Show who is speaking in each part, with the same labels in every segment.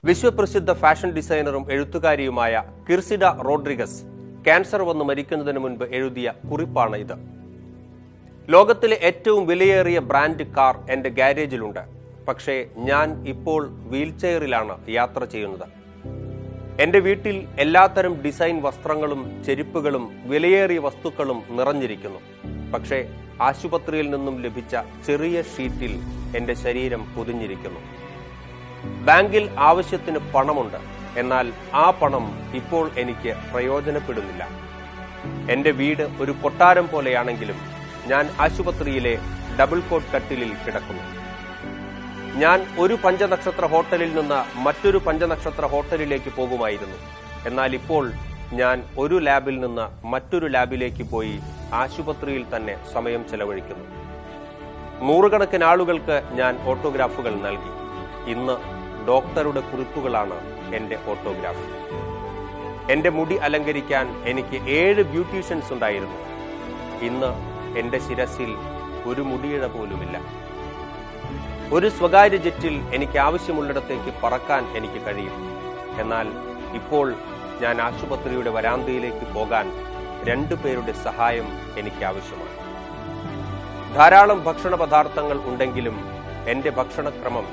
Speaker 1: വിശ്വപ്രസിദ്ധ fashion ഡിസൈനറും എഴുത്തുകാരിയുമായ കിർസിഡ Rodriguez cancer വന്ന് മരിക്കുന്നതിന് മുൻപ് എഴുതിയ കുറിപ്പാണ് ഇത്. ലോകത്തിലെ ഏറ്റവും വിലയേറിയ ബ്രാൻഡ് കാർ എന്റെ ഗാരേജിലുണ്ട്. പക്ഷേ ഞാൻ ഇപ്പോൾ വീൽചെയറിലാണ് യാത്ര ചെയ്യുന്നത്. എന്റെ വീട്ടിൽ എല്ലാത്തരം ഡിസൈൻ വസ്ത്രങ്ങളും ചെരുപ്പുകളും വിലയേറിയ വസ്തുക്കളും നിറഞ്ഞിരിക്കുന്നു. പക്ഷേ ആശുപത്രിയിൽ നിന്നും ലഭിച്ച ചെറിയ ഷീറ്റിൽ എന്റെ ശരീരം പൊതിഞ്ഞിരിക്കുന്നു. ബാങ്കിൽ ആവശ്യത്തിന് പണമുണ്ട്. എന്നാൽ ആ പണം ഇപ്പോൾ എനിക്ക് പ്രയോജനപ്പെടുന്നില്ല. എന്റെ വീട് ഒരു കൊട്ടാരം പോലെയാണെങ്കിലും ഞാൻ ആശുപത്രിയിലെ ഡബിൾ കോട്ട് കട്ടിലിൽ കിടക്കുന്നു. ഞാൻ ഒരു പഞ്ചനക്ഷത്ര ഹോട്ടലിൽ നിന്ന് മറ്റൊരു പഞ്ചനക്ഷത്ര ഹോട്ടലിലേക്ക് പോകുമായിരുന്നു. എന്നാൽ ഇപ്പോൾ ഞാൻ ഒരു ലാബിൽ നിന്ന് മറ്റൊരു ലാബിലേക്ക് പോയി ആശുപത്രിയിൽ തന്നെ സമയം ചെലവഴിക്കുന്നു. നൂറുകണക്കിന് ആളുകൾക്ക് ഞാൻ ഓട്ടോഗ്രാഫുകൾ നൽകി. ഇന്ന് ഡോക്ടറുടെ കുറിപ്പുകളാണ് എന്റെ ഓട്ടോഗ്രാഫ്. എന്റെ മുടി അലങ്കരിക്കാൻ എനിക്ക് 7 ബ്യൂട്ടീഷ്യൻസ് ഉണ്ടായിരുന്നു. ഇന്ന് എന്റെ ശിരസിൽ ഒരു മുടിയിഴ പോലുമില്ല. ഒരു സ്വകാര്യ ജെറ്റിൽ എനിക്ക് ആവശ്യമുള്ളിടത്തേക്ക് പറക്കാൻ എനിക്ക് കഴിയും. എന്നാൽ ഇപ്പോൾ ഞാൻ ആശുപത്രിയുടെ വരാന്തയിലേക്ക് പോകാൻ 2 പേരുടെ സഹായം എനിക്ക് ആവശ്യമാണ്. ധാരാളം ഭക്ഷണ പദാർത്ഥങ്ങൾ ഉണ്ടെങ്കിലും എന്റെ ഭക്ഷണക്രമം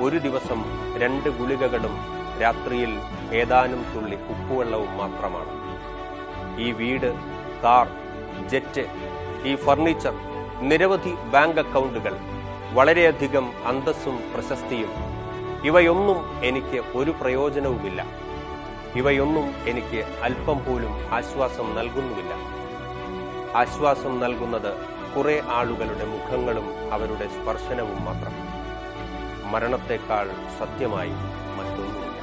Speaker 1: ഒരു ദിവസം 2 ഗുളികകളും രാത്രിയിൽ ഏതാനും തുള്ളി ഉപ്പുവെള്ളവും മാത്രമാണ്. ഈ വീട്, കാർ, ജെറ്റ്, ഈ ഫർണിച്ചർ, നിരവധി ബാങ്ക് അക്കൗണ്ടുകൾ, വളരെയധികം അന്തസ്സും പ്രശസ്തിയും, ഇവയൊന്നും എനിക്ക് ഒരു പ്രയോജനവുമില്ല. ഇവയൊന്നും എനിക്ക് അല്പം പോലും ആശ്വാസം നൽകുന്നുമില്ല. ആശ്വാസം നൽകുന്നത് കുറെ ആളുകളുടെ മുഖങ്ങളും അവരുടെ സ്പർശനവും മാത്രം. മരണത്തെക്കാൾ സത്യമായി മറ്റൊന്നുമില്ല.